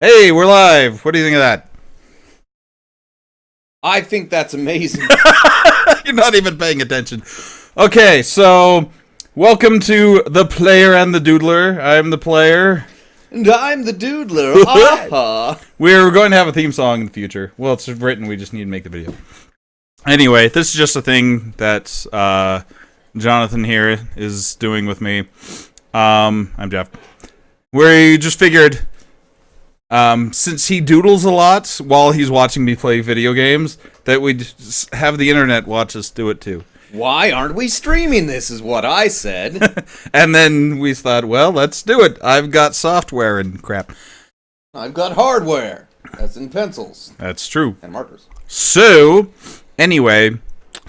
Hey, we're live. What do you think of that? I think that's amazing. You're not even paying attention. Okay, so welcome to The Player and the Doodler. I'm the player. And I'm the Doodler. Ha ha. We're going to have a theme song in the future. Well, it's written. We just need to make the video. Anyway, this is just a thing that Jonathan here is doing with me. I'm Jeff. We just figured, since he doodles a lot while he's watching me play video games, that we'd have the internet watch us do it too. Why aren't we streaming this is what I said. And then we thought, well, let's do it. I've got software and crap. I've got hardware. That's in pencils. That's true. And markers. So, anyway,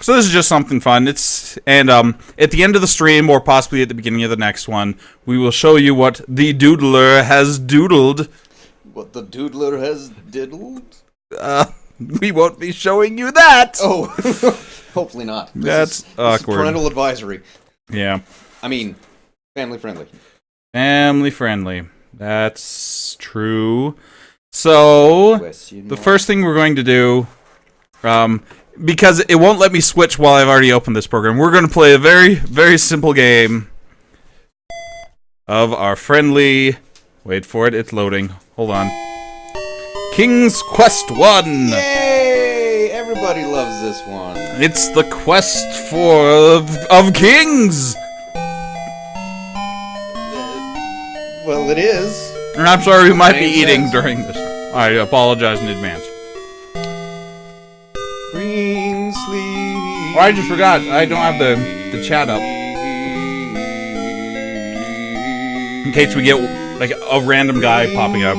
so this is just something fun. At the end of the stream, or possibly at the beginning of the next one, we will show you what the Doodler has doodled. What the Doodler has diddled? We won't be showing you that. Oh, hopefully not. That's awkward. This is parental advisory. Yeah. I mean, family friendly. Family friendly. That's true. So, the first thing we're going to do, because it won't let me switch while I've already opened this program, we're going to play a very, very simple game of our friendly... Wait for it, it's loading. Hold on. King's Quest 1! Yay! Everybody loves this one. It's the quest of kings! Well, it is. And I'm sorry, we might be eating during this. I apologize in advance. Green sleeve. Oh, I just forgot. I don't have the chat up. In case we get like a random guy popping up.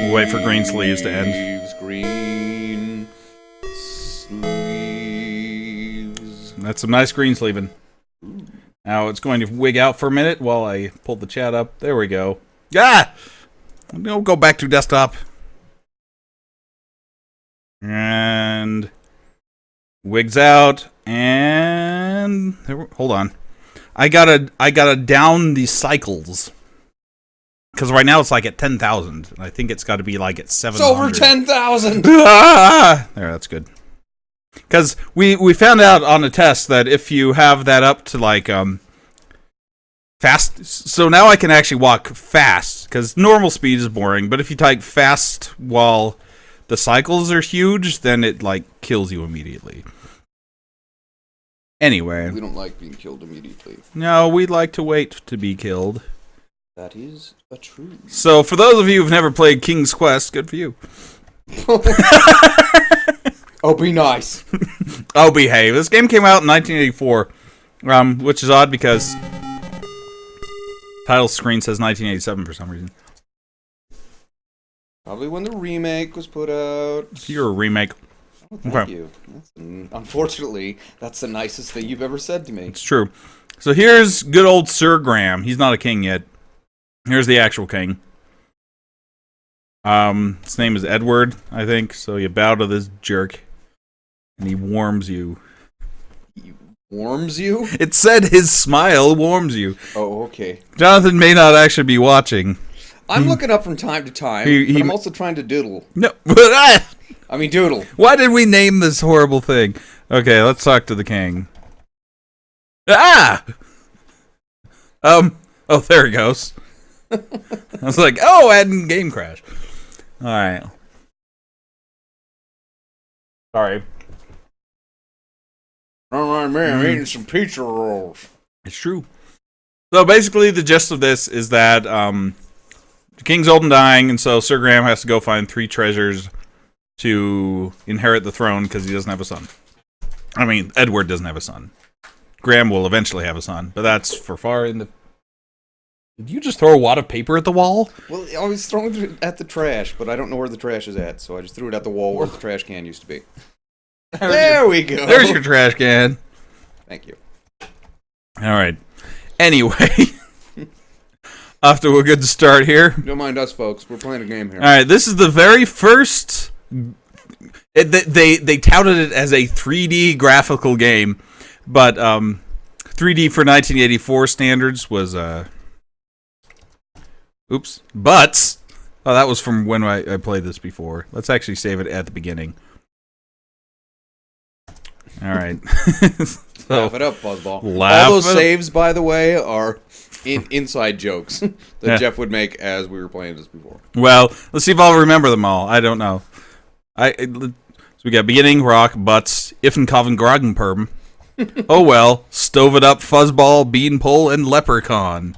We'll wait for green sleeves to end. Green sleeves. That's some nice green sleeving. Now it's going to wig out for a minute while I pull the chat up. There we go. Ah! We'll go back to desktop. And wigs out. And hold on. I gotta down the cycles. Because right now it's like at 10,000. I think it's got to be like at 700. It's over 10,000! Ah! There, that's good. Because we found out on a test that if you have that up to like fast, so now I can actually walk fast, because normal speed is boring, but if you type fast while the cycles are huge, then it like kills you immediately. Anyway. We don't like being killed immediately. No, we'd like to wait to be killed. That is a truth. So for those of you who've never played King's Quest, good for you. Oh, be nice. Oh, behave. This game came out in 1984, which is odd because title screen says 1987 for some reason. Probably when the remake was put out. You're a remake. Oh, thank you. Unfortunately, that's the nicest thing you've ever said to me. It's true. So here's good old Sir Graham. He's not a king yet. Here's the actual king. His name is Edward, I think. So you bow to this jerk, and he warms you. He warms you? It said his smile warms you. Oh, okay. Jonathan may not actually be watching. I'm looking up from time to time, but I'm also trying to doodle. No, but I mean doodle. Why did we name this horrible thing? Okay, let's talk to the king. Ah! Oh, there he goes. I was like, oh, adding game crash. Alright. Sorry. Alright, man, I'm eating some pizza rolls. It's true. So basically, the gist of this is that the king's old and dying, and so Sir Graham has to go find 3 treasures to inherit the throne because he doesn't have a son. I mean, Edward doesn't have a son. Graham will eventually have a son, but that's for far in the... Did you just throw a wad of paper at the wall? Well, I was throwing it at the trash, but I don't know where the trash is at, so I just threw it at the wall where the trash can used to be. There we go. There's your trash can. Thank you. Alright. Anyway. Off to a good start here. Don't mind us, folks. We're playing a game here. Alright, this is the very first... They touted it as a 3D graphical game, but 3D for 1984 standards was oops, Butts. Oh, that was from when I played this before. Let's actually save it at the beginning. All right. So, laugh it up, Fuzzball. Laugh All those it saves, by the way, are inside jokes that Jeff would make as we were playing this before. well, let's see if I'll remember them all. I don't know. So we got beginning, rock, butts, if and coven, grogan perm. Oh well, stove it up, fuzzball, beanpole, and leprechaun.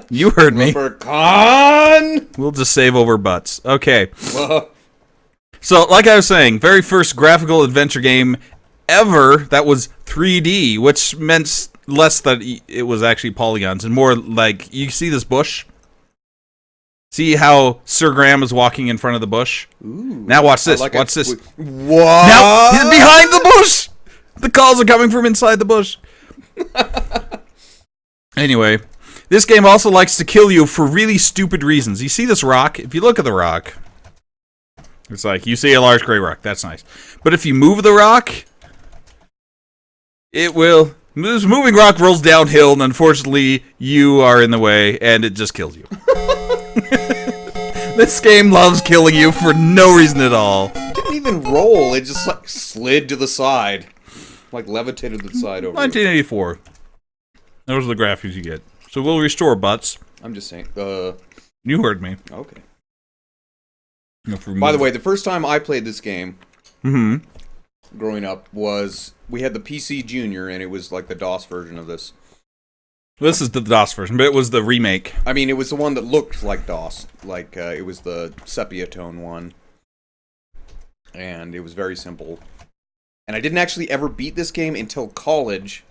You heard me. Leprechaun! We'll just save over butts. Okay. So, like I was saying, very first graphical adventure game ever that was 3D, which meant less that it was actually polygons and more like, you see this bush? See how Sir Graham is walking in front of the bush? Ooh, now watch this. like watch this. What? Now he's behind the bush. The calls are coming from inside the bush. Anyway, this game also likes to kill you for really stupid reasons. You see this rock? If you look at the rock, it's like you see a large gray rock. That's nice. But if you move the rock, it will. This moving rock rolls downhill, and unfortunately, you are in the way, and it just kills you. This game loves killing you for no reason at all. It didn't even roll. It just like slid to the side. Like levitated to the side over. 1984. Those are the graphics you get. So we'll restore butts. I'm just saying. You heard me. Okay. By the way, the first time I played this game growing up was we had the PC Junior, and it was like the DOS version of this. This is the DOS version, but it was the remake. I mean, it was the one that looked like DOS. Like, it was the sepia tone one. And it was very simple. And I didn't actually ever beat this game until college.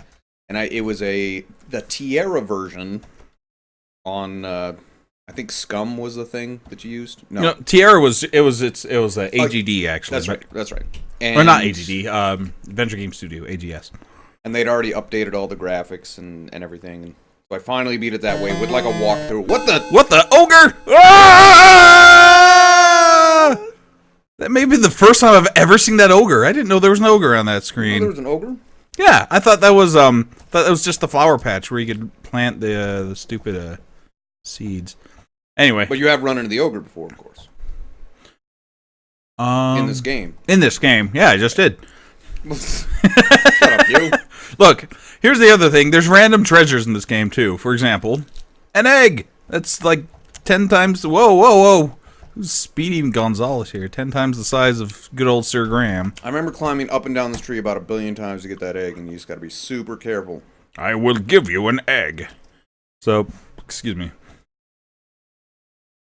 And it was the Tierra version on, I think Scum was the thing that you used. No, Tierra was AGD actually. That's right. And, or not AGD, Adventure Game Studio, AGS. And they'd already updated all the graphics and everything. So I finally beat it that way with like a walkthrough. What the ogre? Ah! That may be the first time I've ever seen that ogre. I didn't know there was an ogre on that screen. There was an ogre? Yeah, I thought that was just the flower patch where you could plant the stupid seeds. Anyway, but you have run into the ogre before, of course. In this game. In this game, yeah, I just did. Shut up, you. Look, here's the other thing. There's random treasures in this game too. For example, an egg. That's like 10 times. Whoa! Who's speeding Gonzalez here? 10 times the size of good old Sir Graham. I remember climbing up and down this tree about 1 billion times to get that egg, and you just got to be super careful. I will give you an egg. So, excuse me.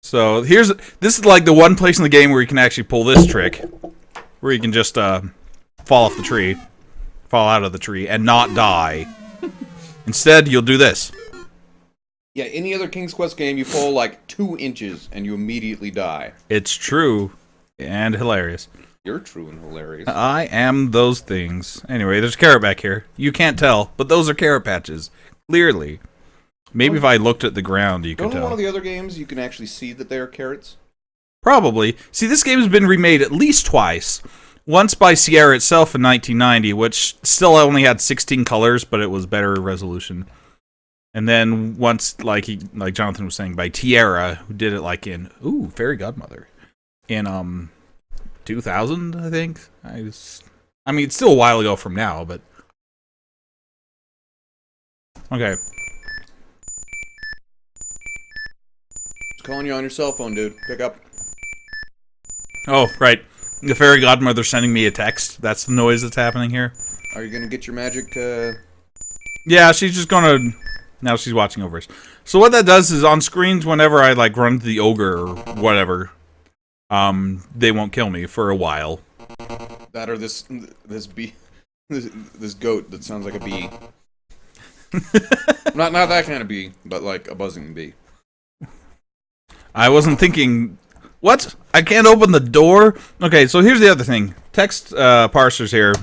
So this is like the one place in the game where you can actually pull this trick, where you can just fall off the tree, fall out of the tree, and not die. Instead, you'll do this. Yeah, any other King's Quest game, you fall like 2 inches and you immediately die. It's true and hilarious. You're true and hilarious. I am those things. Anyway, there's a carrot back here. You can't tell, but those are carrot patches. Clearly. Maybe if I looked at the ground, you could tell. One of the other games, you can actually see that they are carrots? Probably. See, this game has been remade at least twice. Once by Sierra itself in 1990, which still only had 16 colors, but it was better resolution. And then once, like Jonathan was saying, by Tierra, who did it like in Fairy Godmother, in 2000, I think. I mean, it's still a while ago from now, but okay. Just calling you on your cell phone, dude. Pick up. Oh, right. The Fairy Godmother sending me a text. That's the noise that's happening here. Are you gonna get your magic? Yeah, she's just gonna. Now she's watching over us. So what that does is on screens, whenever I like run to the ogre or whatever, they won't kill me for a while. That or this bee, this goat that sounds like a bee. not that kind of bee, but like a buzzing bee. I wasn't thinking. What? I can't open the door? Okay, so here's the other thing. Text parsers here.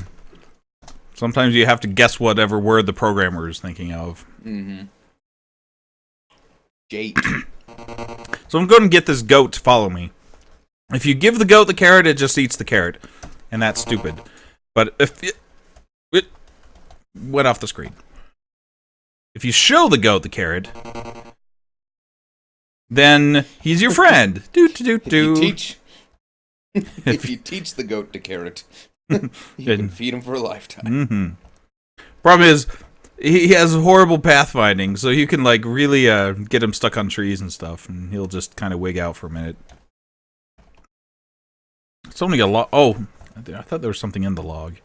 Sometimes you have to guess whatever word the programmer is thinking of. Mm-hmm. Gate. So I'm going to get this goat to follow me. If you give the goat the carrot, it just eats the carrot. And that's stupid. But if it went off the screen. If you show the goat the carrot, then he's your friend. Do do do do. If you teach the goat to carrot, you can feed him for a lifetime. Mm-hmm. Problem is, he has horrible pathfinding, so you can like really get him stuck on trees and stuff, and he'll just kind of wig out for a minute. It's only a log. Oh, I thought there was something in the log.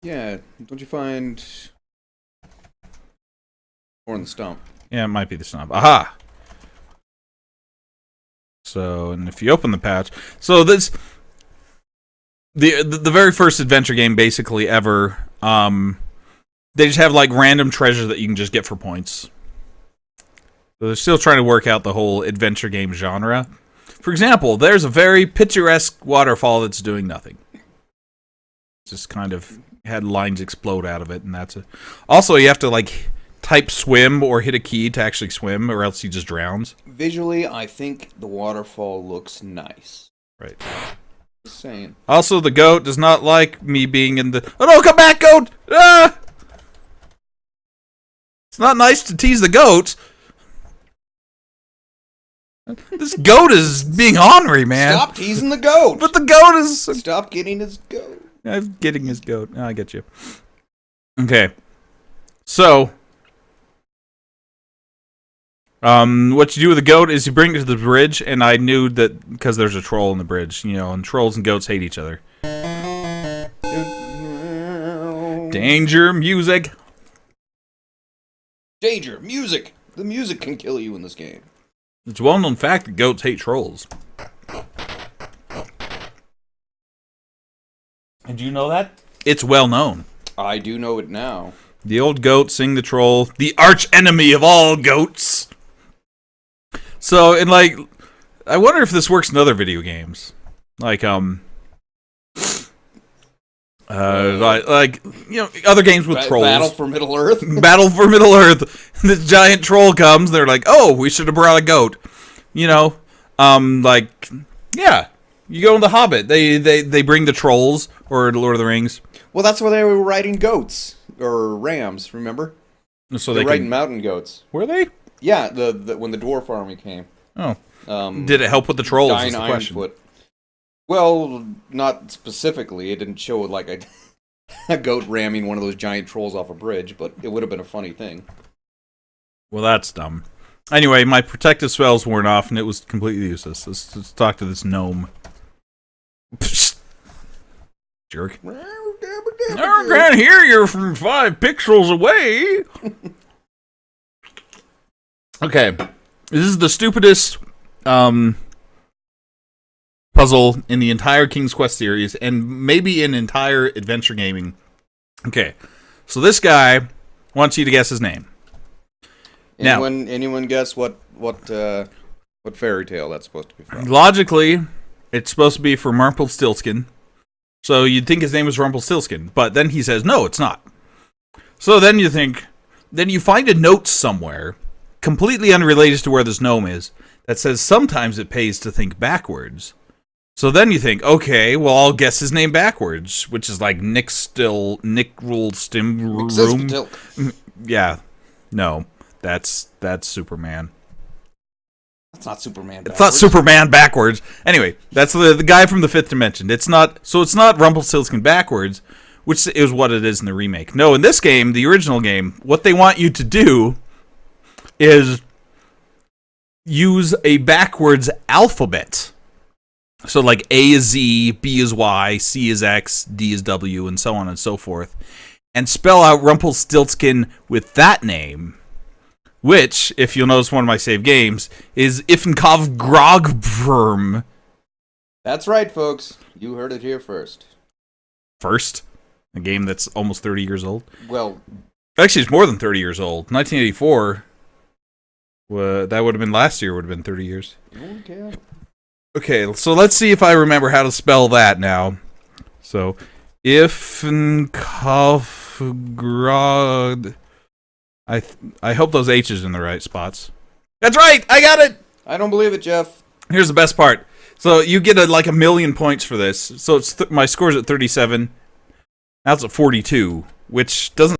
Yeah, don't you find... Or in the stump. Yeah, it might be the stump. Aha! So, and if you open the pouch... So this... The very first adventure game, basically, ever, they just have, like, random treasure that you can just get for points. So they're still trying to work out the whole adventure game genre. For example, there's a very picturesque waterfall that's doing nothing. Just kind of had lines explode out of it, and that's it. Also, you have to, like, type swim or hit a key to actually swim, or else he just drowns. Visually, I think the waterfall looks nice. Right. Just saying. Also, the goat does not like me being in the... Oh, no, come back, goat! Ah! It's not nice to tease the goat. This goat is being ornery, man. Stop teasing the goat! But the goat is... Stop getting his goat. I'm getting his goat. Oh, I get you. Okay. So... what you do with the goat is you bring it to the bridge, and I knew that because there's a troll on the bridge, you know, and trolls and goats hate each other. Danger, music. Danger, music. The music can kill you in this game. It's a well-known fact that goats hate trolls. Did you know that? It's well known. I do know it now. The old goat sing the troll, the arch enemy of all goats. So, and like, I wonder if this works in other video games, like like you know, other games with trolls. Battle for Middle Earth. Battle for Middle Earth. This giant troll comes. They're like, oh, we should have brought a goat. You know, like, yeah, you go in the Hobbit. They bring the trolls, or Lord of the Rings. Well, that's where they were riding goats or rams. Remember? So they're riding mountain goats. Were they? Yeah, the when the dwarf army came. Oh. Did it help with the trolls? Is the question. Ironfoot. Well, not specifically. It didn't show like a goat ramming one of those giant trolls off a bridge, but it would have been a funny thing. Well, that's dumb. Anyway, my protective spells worn off, and it was completely useless. Let's talk to this gnome. Jerk. I can't hear you from 5 pixels away. Okay, this is the stupidest puzzle in the entire King's Quest series, and maybe in entire adventure gaming. Okay, so this guy wants you to guess his name. Anyone guess what fairy tale that's supposed to be from? Logically, it's supposed to be from Rumpelstiltskin. So you'd think his name was Rumpelstiltskin, but then he says, no, it's not. So then you find a note somewhere, completely unrelated to where this gnome is, that says sometimes it pays to think backwards. So then you think, okay, well, I'll guess his name backwards, which is like Nick Rule Yeah. No. That's Superman. That's not Superman backwards. It's not Superman backwards. Anyway, that's the guy from the 5th dimension. It's not Rumpelstiltskin backwards, which is what it is in the remake. No, in this game, the original game, what they want you to do is use a backwards alphabet. So like A is Z, B is Y, C is X, D is W, and so on and so forth. And spell out Rumpelstiltskin with that name, which, if you'll notice one of my saved games, is Ifnkov Grogverm. That's right, folks. You heard it here first. First? A game that's almost 30 years old? Well... Actually, it's more than 30 years old. 1984. That would have been last year, would have been 30 years. Okay. Okay, so let's see if I remember how to spell that now. So, Ifnkov Grog... I hope those H's in the right spots. That's right! I got it! I don't believe it, Jeff. Here's the best part. So you get like 1,000,000 points for this. So it's my score's at 37. Now it's at 42, which doesn't